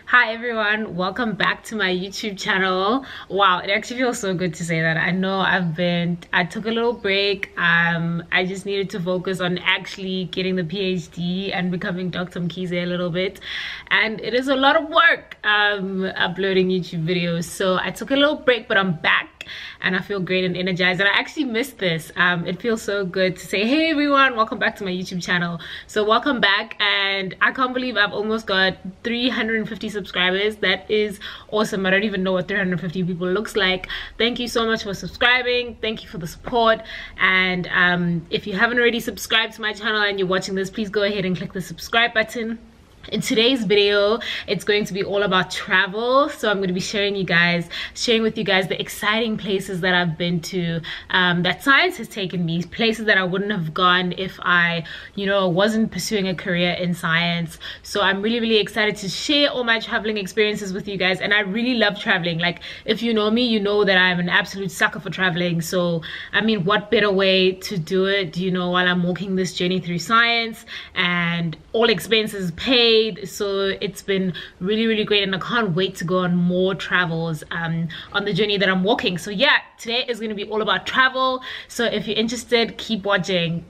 Hi everyone, welcome back to my YouTube channel. Wow, it actually feels so good to say that. I know I took a little break. I just needed to focus on actually getting the PhD and becoming Dr. Mkhize a little bit. And it is a lot of work uploading YouTube videos. So I took a little break, but I'm back and I feel great and energized. And I actually missed this. It feels so good to say, hey everyone, welcome back to my YouTube channel. So welcome back, and I can't believe I've almost got 350 subscribers. That is awesome. I don't even know what 350 people looks like. Thank you so much for subscribing. Thank you for the support. And if you haven't already subscribed to my channel and you're watching this, please go ahead and click the subscribe button. In today's video, it's going to be all about travel. So I'm going to be sharing with you guys the exciting places that I've been to, that science has taken me, places that I wouldn't have gone if I, wasn't pursuing a career in science. So I'm really, really excited to share all my traveling experiences with you guys. And I really love traveling. Like, if you know me, you know that I'm an absolute sucker for traveling. So, I mean, what better way to do it, while I'm walking this journey through science, and all expenses paid. So it's been really, really great, and I can't wait to go on more travels on the journey that I'm walking. So yeah, today is going to be all about travel. So if you're interested, keep watching.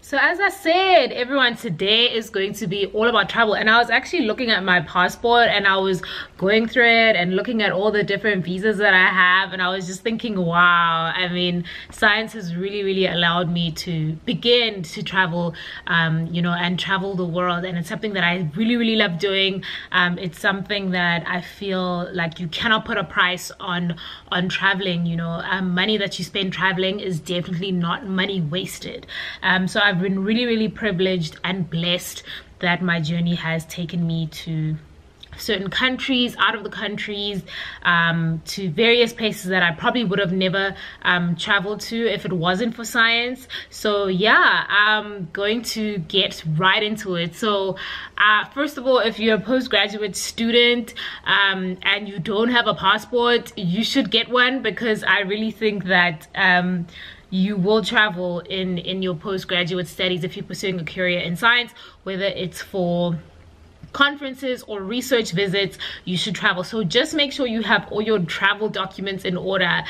So as I said, everyone, today is going to be all about travel. And I was actually looking at my passport and I was going through it and looking at all the different visas that I have, and I was just thinking, wow, I mean, science has really, really allowed me to begin to travel, and travel the world. And it's something that I really, really love doing. It's something that I feel like you cannot put a price on traveling. Money that you spend traveling is definitely not money wasted. So I've been really, really privileged and blessed that my journey has taken me to certain countries, out of the countries, to various places that I probably would have never traveled to if it wasn't for science. So yeah, I'm going to get right into it. So first of all, if you're a postgraduate student and you don't have a passport, you should get one, because I really think that you will travel in your postgraduate studies if you're pursuing a career in science, whether it's for conferences or research visits. You should travel. So just make sure you have all your travel documents in order,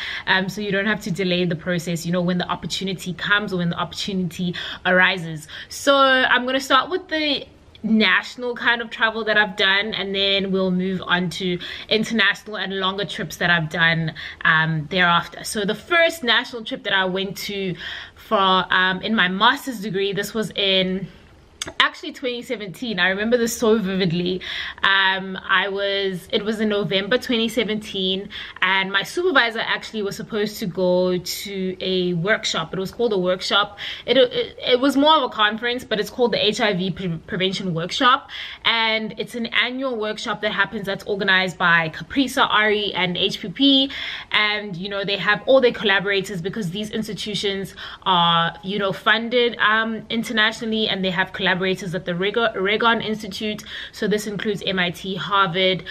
so you don't have to delay the process, when the opportunity comes or when the opportunity arises. So I'm going to start with the national kind of travel that I've done, and then we'll move on to international and longer trips that I've done thereafter. So the first national trip that I went to for in my master's degree, this was in actually 2017. I remember this so vividly. It was in November 2017, and my supervisor actually was supposed to go to a workshop. It was called a workshop. It was more of a conference, but it's called the HIV prevention workshop, and it's an annual workshop that's organized by Caprisa, RE, and HPP. And they have all their collaborators, because these institutions are funded internationally, and they have collaborators at the Reagan Institute. So this includes MIT, Harvard.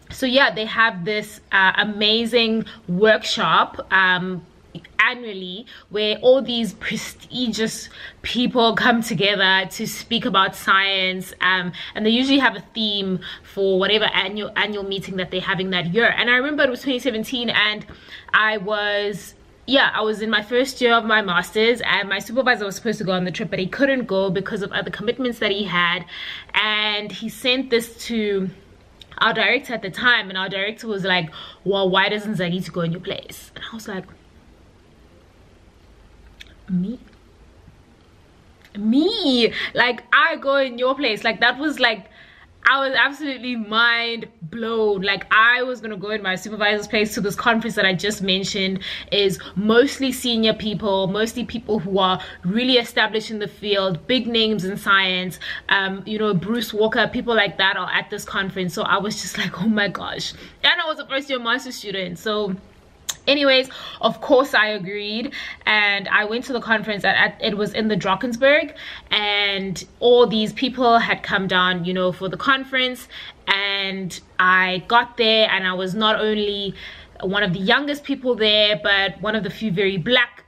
So yeah, they have this amazing workshop annually, where all these prestigious people come together to speak about science, and they usually have a theme for whatever annual meeting that they're having that year. And I remember it was 2017, and I was in my first year of my master's, and my supervisor was supposed to go on the trip, but he couldn't go because of other commitments that he had. And he sent this to our director at the time, and our director was like, well, why doesn't Zalita go in your place? And I was like, me, like, I go in your place? Like, that was like, I was absolutely mind blown. Like, I was gonna go in my supervisor's place to this conference that I just mentioned. Is mostly senior people, mostly people who are really established in the field, big names in science. Bruce Walker, people like that are at this conference. So I was just like, oh my gosh. And I was a first year master's student. So anyways, of course I agreed, and I went to the conference. It was in the Drakensberg, and all these people had come down for the conference. And I got there, and I was not only one of the youngest people there, but one of the few very black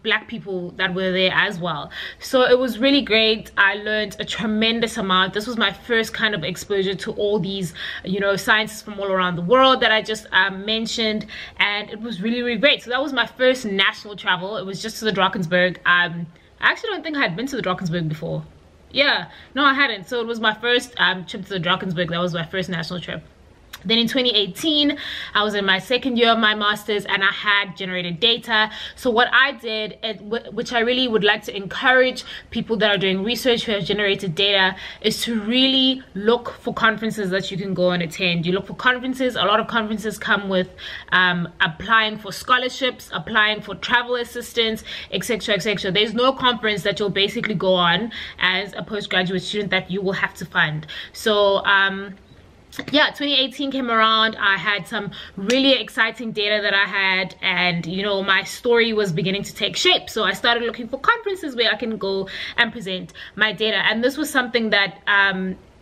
Black people that were there as well. So it was really great. I learned a tremendous amount. This was my first kind of exposure to all these, you know, scientists from all around the world that I just mentioned, and it was really, really great. So that was my first national travel. It was just to the Drakensberg. I actually don't think I had been to the Drakensberg before. Yeah, no, I hadn't. So it was my first trip to the Drakensberg. That was my first national trip. Then in 2018, I was in my second year of my master's, and I had generated data. So what I did, which I really would like to encourage people that are doing research who have generated data, is to really look for conferences that you can go and attend. You look for conferences. A lot of conferences come with applying for scholarships, applying for travel assistance, etc., etc. There's no conference that you'll basically go on as a postgraduate student that you will have to fund. So yeah, 2018 came around. I had some really exciting data that I had, and you know, my story was beginning to take shape. So I started looking for conferences where I can go and present my data, and this was something that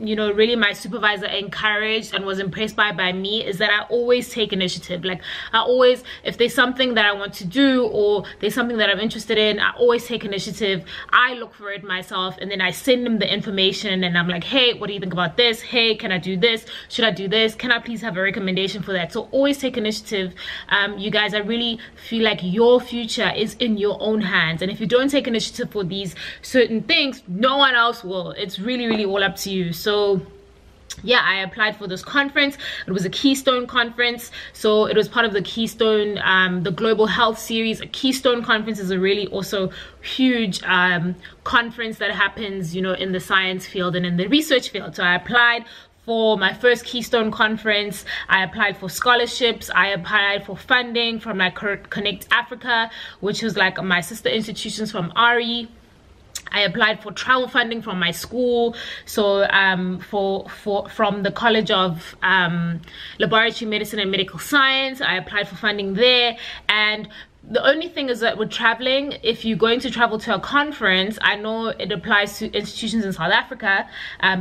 you know, really my supervisor encouraged and was impressed by me, is that I always take initiative. Like, I always, if there's something that I want to do or there's something that I'm interested in, I always take initiative. I look for it myself, and then I send them the information, and I'm like, hey, what do you think about this? Hey, can I do this? Should I do this? Can I please have a recommendation for that? So always take initiative. You guys, I really feel like your future is in your own hands, and if you don't take initiative for these certain things, no one else will. It's really, really all up to you. So yeah, I applied for this conference. It was a Keystone conference, so it was part of the Keystone, the Global Health Series. A Keystone conference is a really also huge conference that happens, you know, in the science field and in the research field. So I applied for my first Keystone conference. I applied for scholarships. I applied for funding from like Connect Africa, which was like my sister institutions from RE. I applied for travel funding from my school, so from the College of Laboratory Medicine and Medical Science. I applied for funding there, and the only thing is that with traveling, if you're going to travel to a conference, I know it applies to institutions in South Africa,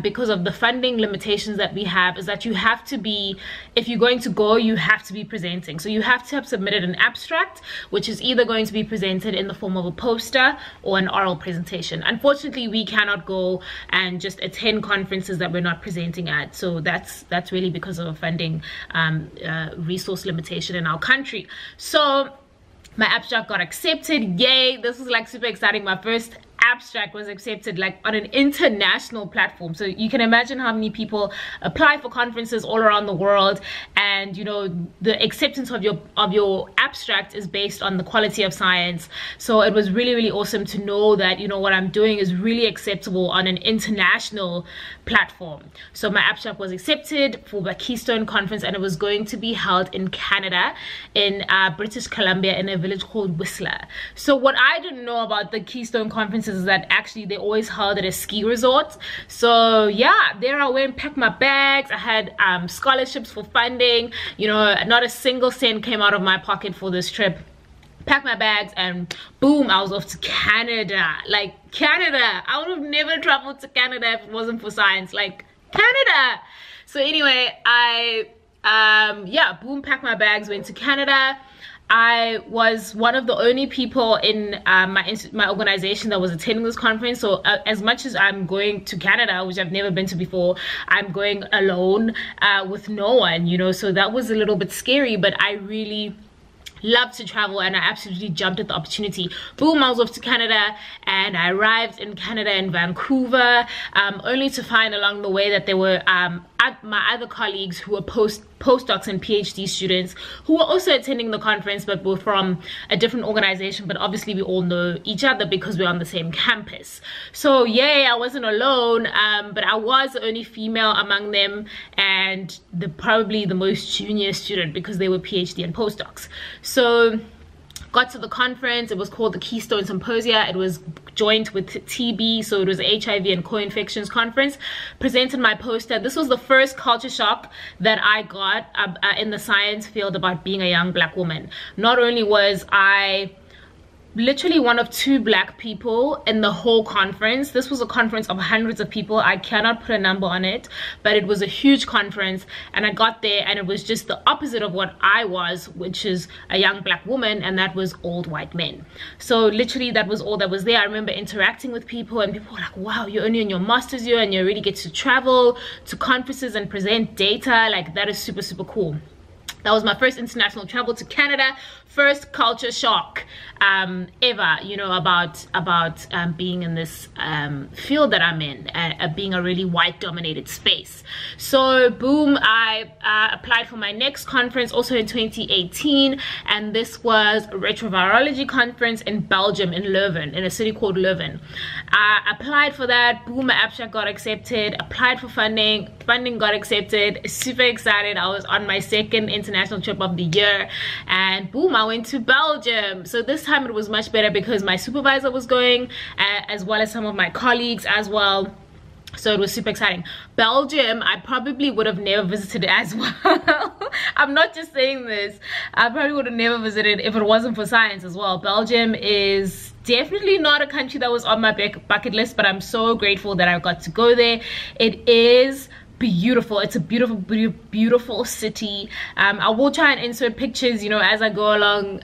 because of the funding limitations that we have, is that you have to be, if you're going to go, you have to be presenting. So you have to have submitted an abstract, which is either going to be presented in the form of a poster or an oral presentation. Unfortunately, we cannot go and just attend conferences that we're not presenting at. So that's really because of a funding resource limitation in our country. So my abstract got accepted. Yay, this was like super exciting. My first abstract was accepted like on an international platform, so you can imagine how many people apply for conferences all around the world, and you know, the acceptance of your abstract is based on the quality of science. So it was really, really awesome to know that, you know, what I'm doing is really acceptable on an international platform. So my abstract was accepted for the Keystone conference, and it was going to be held in Canada, in British Columbia, in a village called Whistler. So what I didn't know about the Keystone conferences is that actually they always held at a ski resort. So yeah, there I went, packed my bags. I had scholarships for funding. You know, not a single cent came out of my pocket for this trip. Packed my bags, and boom, I was off to Canada. Like, Canada, I would have never traveled to Canada if it wasn't for science. Like, Canada. So anyway, I yeah, boom, packed my bags, went to Canada. I was one of the only people in my organization that was attending this conference. So as much as I'm going to Canada, which I've never been to before, I'm going alone with no one, you know. So that was a little bit scary, but I really love to travel, and I absolutely jumped at the opportunity. Boom, I was off to Canada, and I arrived in Canada, in Vancouver, only to find along the way that there were my other colleagues who were postdocs and PhD students who were also attending the conference, but were from a different organization. But obviously we all know each other because we're on the same campus. So yay, I wasn't alone, but I was the only female among them, and probably the most junior student because they were PhD and postdocs. So got to the conference. It was called the Keystone Symposia. It was joint with TB, so it was HIV and co-infections conference. Presented my poster. This was the first culture shock that I got in the science field about being a young Black woman. Not only was I literally one of 2 black people in the whole conference. This was a conference of hundreds of people. I cannot put a number on it, but it was a huge conference, and I got there and it was just the opposite of what I was, which is a young black woman, and that was old white men. So literally that was all that was there. I remember interacting with people, and people were like, wow, you're only in your master's year and you already get to travel to conferences and present data. Like, that is super, super cool. That was my first international travel to Canada. First culture shock ever, you know, about being in this field that I'm in, being a really white dominated space. So boom, I applied for my next conference also in 2018, and this was a retrovirology conference in Belgium, in Leuven, in a city called Leuven. I applied for that. Boom, my abstract got accepted. Applied for funding got accepted. Super excited. I was on my second international trip of the year, and boom, I went to Belgium. So this time it was much better because my supervisor was going, as well as some of my colleagues as well. So it was super exciting. Belgium, I probably would have never visited as well. I'm not just saying this. I probably would have never visited if it wasn't for science as well. Belgium is definitely not a country that was on my bucket list, but I'm so grateful that I got to go there. It is beautiful. It's a beautiful, beautiful city. I will try and insert pictures, you know, as I go along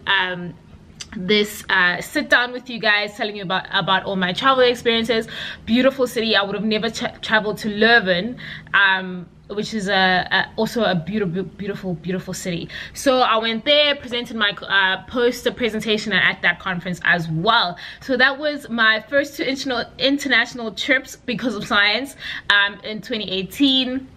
this sit down with you guys, telling you about all my travel experiences. Beautiful city. I would have never traveled to Leuven, which is also a beautiful city. So I went there, presented my poster presentation at that conference as well. So that was my first 2 international trips because of science in 2018.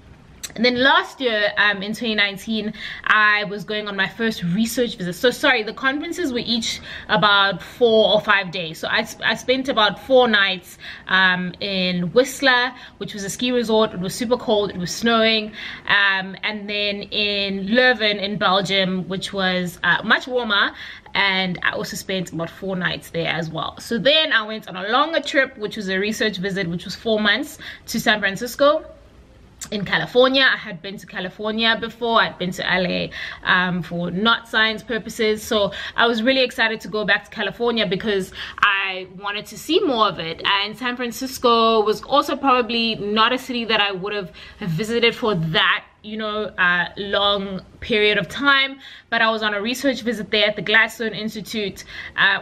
And then last year, in 2019, I was going on my first research visit. So sorry, the conferences were each about 4 or 5 days. So I spent about 4 nights in Whistler, which was a ski resort. It was super cold, it was snowing. And then in Leuven in Belgium, which was much warmer. And I also spent about 4 nights there as well. So then I went on a longer trip, which was a research visit, which was 4 months, to San Francisco in California. I had been to California before. I'd been to LA for not science purposes, so I was really excited to go back to California because I wanted to see more of it. And San Francisco was also probably not a city that I would have visited for that, you know, long period of time, but I was on a research visit there at the Gladstone Institute,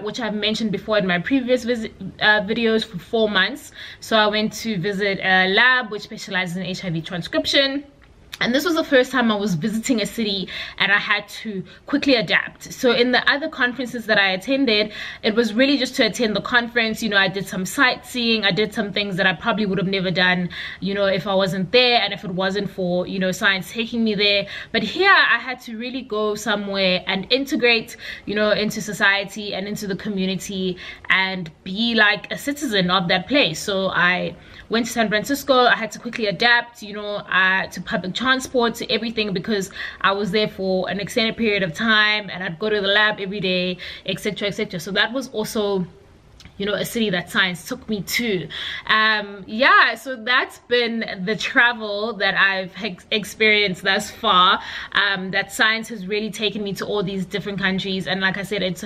which I've mentioned before in my previous videos, for 4 months. So I went to visit a lab which specializes in HIV transcription. And this was the first time I was visiting a city and I had to quickly adapt. So in the other conferences that I attended, it was really just to attend the conference. You know, I did some sightseeing, I did some things that I probably would have never done, you know, if I wasn't there and if it wasn't for, you know, science taking me there. But here I had to really go somewhere and integrate, you know, into society and into the community and be like a citizen of that place. So I went to San Francisco. I had to quickly adapt, you know, to public transport, to everything, because I was there for an extended period of time and I'd go to the lab every day, etc., etc. So that was also, you know, a city that science took me to. Yeah, so that's been the travel that I've experienced thus far, that science has really taken me to all these different countries. And like I said, it's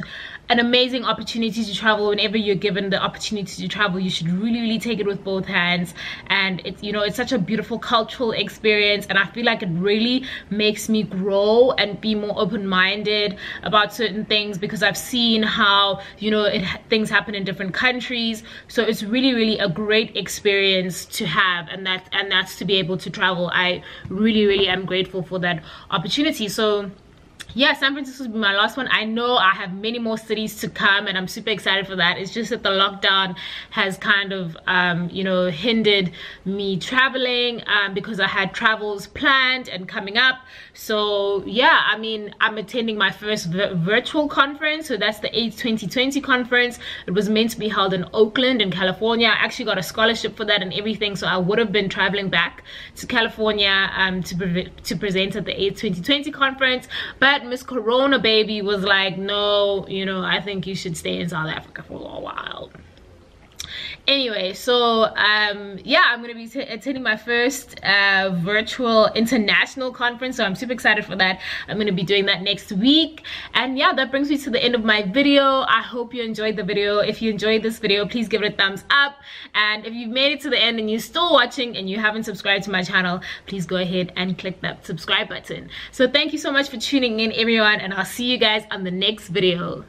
an amazing opportunity to travel. Whenever you're given the opportunity to travel, you should really take it with both hands. And it's, you know, it's such a beautiful cultural experience, and I feel like it really makes me grow and be more open-minded about certain things, because I've seen how, you know, things happen in different countries. So it's really a great experience to have, and that's to be able to travel. I really am grateful for that opportunity. So yeah, San Francisco will be my last one. I know I have many more cities to come, and I'm super excited for that. It's just that the lockdown has kind of you know, hindered me traveling, because I had travels planned and coming up. So yeah, I mean, I'm attending my first virtual conference. So that's the AIDS 2020 conference. It was meant to be held in Oakland in California. I actually got a scholarship for that and everything, so I would have been traveling back to California to present at the AIDS 2020 conference. But Miss Corona baby was like, no, you know, I think you should stay in South Africa for a while. Anyway, so yeah, I'm gonna be attending my first virtual international conference, so I'm super excited for that. I'm gonna be doing that next week. And yeah, that brings me to the end of my video. I hope you enjoyed the video. If you enjoyed this video, please give it a thumbs up, and if you've made it to the end and you're still watching and you haven't subscribed to my channel, please go ahead and click that subscribe button. So thank you so much for tuning in, everyone, and I'll see you guys on the next video.